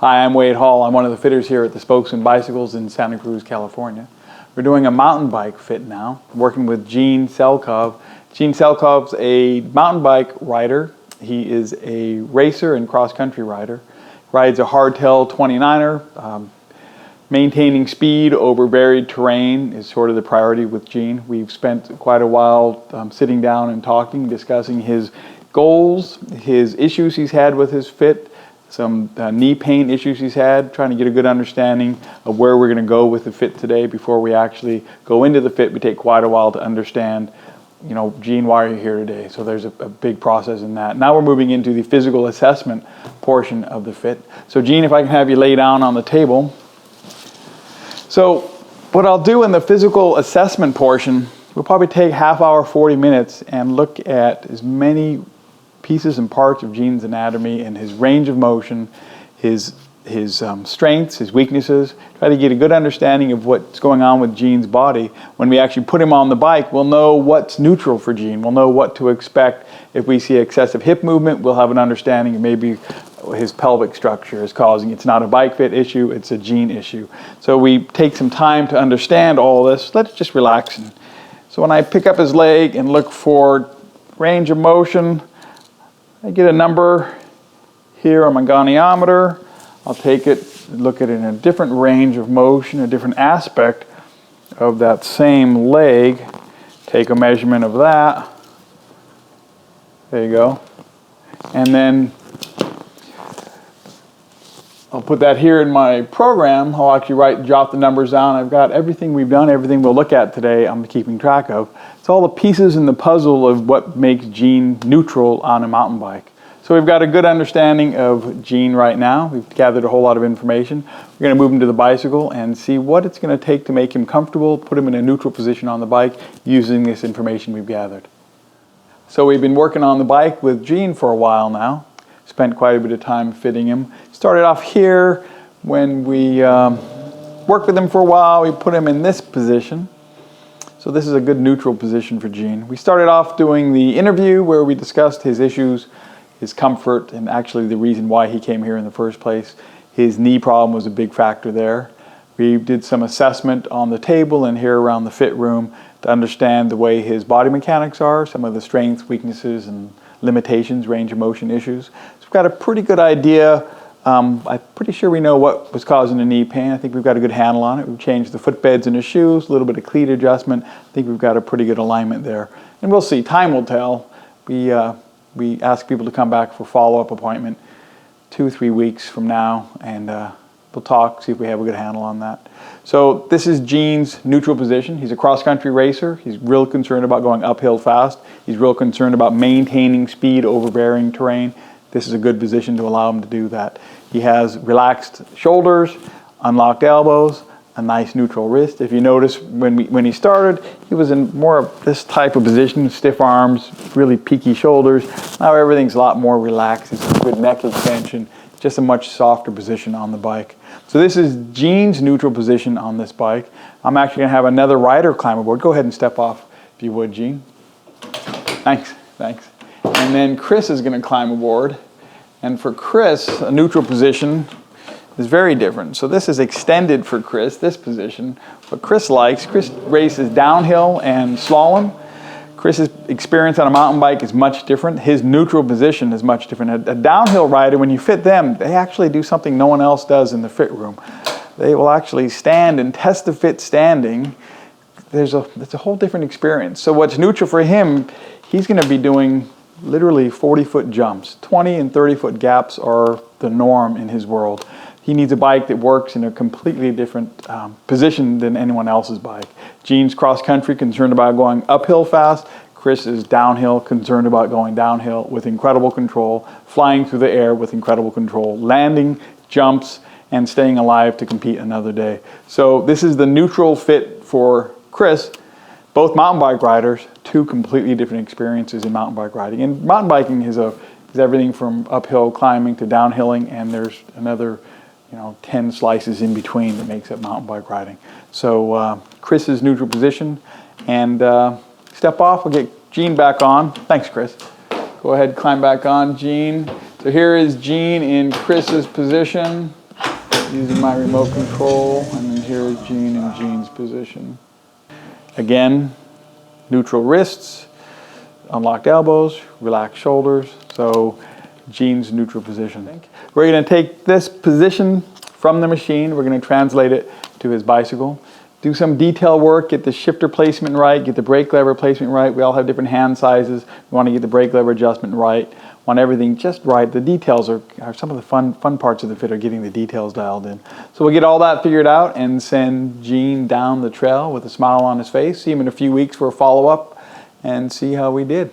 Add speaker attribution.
Speaker 1: Hi, I'm Wade Hall. I'm one of the fitters here at the Spokesman Bicycles in Santa Cruz, California. We're doing a mountain bike fit now, working with Gene Selkov. Gene Selkov's a mountain bike rider. He is a racer and cross-country rider. Rides a hardtail 29er. Maintaining speed over varied terrain is sort of the priority with Gene. We've spent quite a while sitting down and talking, discussing his goals, his issues he's had with his fit, some knee pain issues he's had, trying to get a good understanding of where we're going to go with the fit today. Before we actually go into the fit, we take quite a while to understand, you know, Gene, why are you here today? So there's a big process in that. Now we're moving into the physical assessment portion of the fit. So Gene, if I can have you lay down on the table. So what I'll do in the physical assessment portion, we'll probably take half hour, 40 minutes and look at as many pieces and parts of Gene's anatomy and his range of motion, his strengths, his weaknesses, try to get a good understanding of what's going on with Gene's body. When we actually put him on the bike, we'll know what's neutral for Gene. We'll know what to expect. If we see excessive hip movement, we'll have an understanding of maybe his pelvic structure is causing. It's not a bike fit issue, it's a Gene issue. So we take some time to understand all this. Let's just relax. So when I pick up his leg and look for range of motion, I get a number here on my goniometer. I'll take it, look at it in a different range of motion, a different aspect of that same leg. Take a measurement of that. There you go. And then I'll put that here in my program. I'll actually jot the numbers down. I've got everything we've done, everything we'll look at today, I'm keeping track of. It's all the pieces in the puzzle of what makes Gene neutral on a mountain bike. So we've got a good understanding of Gene right now. We've gathered a whole lot of information. We're going to move him to the bicycle and see what it's going to take to make him comfortable, put him in a neutral position on the bike using this information we've gathered. So we've been working on the bike with Gene for a while now. Spent quite a bit of time fitting him. Started off here. When we worked with him for a while, we put him in this position. So this is a good neutral position for Gene. We started off doing the interview where we discussed his issues, his comfort, and actually the reason why he came here in the first place. His knee problem was a big factor there. We did some assessment on the table and here around the fit room to understand the way his body mechanics are, some of the strengths, weaknesses, and limitations, range of motion issues. So we've got a pretty good idea. I'm pretty sure we know what was causing the knee pain. I think we've got a good handle on it. We've changed the footbeds in his shoes, a little bit of cleat adjustment. I think we've got a pretty good alignment there. And we'll see, time will tell. We ask people to come back for follow-up appointment 2 or 3 weeks from now, and we'll talk, see if we have a good handle on that. So this is Gene's neutral position. He's a cross-country racer. He's real concerned about going uphill fast. He's real concerned about maintaining speed over varying terrain. This is a good position to allow him to do that. He has relaxed shoulders, unlocked elbows, a nice neutral wrist. If you notice, when he started, he was in more of this type of position, stiff arms, really peaky shoulders. Now everything's a lot more relaxed. It's a good neck extension, just a much softer position on the bike. So this is Gene's neutral position on this bike. I'm actually gonna have another rider climb aboard. Go ahead and step off, if you would, Gene. Thanks, thanks. And then Chris is gonna climb aboard. And for Chris, a neutral position is very different. So this is extended for Chris, this position. What Chris likes, Chris races downhill and slalom. Chris's experience on a mountain bike is much different. His neutral position is much different. A downhill rider, when you fit them, they actually do something no one else does in the fit room. They will actually stand and test the fit standing. It's a whole different experience. So what's neutral for him, he's gonna be doing literally 40-foot jumps. 20 and 30-foot gaps are the norm in his world. He needs a bike that works in a completely different position than anyone else's bike. Gene's cross-country, concerned about going uphill fast. Chris is downhill, concerned about going downhill with incredible control, flying through the air with incredible control, landing, jumps, and staying alive to compete another day. So this is the neutral fit for Chris. Both mountain bike riders, 2 completely different experiences in mountain bike riding. And mountain biking is everything from uphill climbing to downhilling, and there's another 10 slices in between that makes up mountain bike riding. So Chris's neutral position, and step off, we'll get Gene back on. Thanks, Chris. Go ahead, climb back on, Gene. So here is Gene in Chris's position. using my remote control, and then here is Gene in Gene's position. Again, neutral wrists, unlocked elbows, relaxed shoulders, so Gene's neutral position. We're going to take this position from the machine, we're going to translate it to his bicycle, do some detail work, get the shifter placement right, get the brake lever placement right. We all have different hand sizes. We want to get the brake lever adjustment right, want everything just right. The details are some of the fun parts of the fit, are getting the details dialed in. So we'll get all that figured out and send Gene down the trail with a smile on his face. See him in a few weeks for a follow-up and see how we did.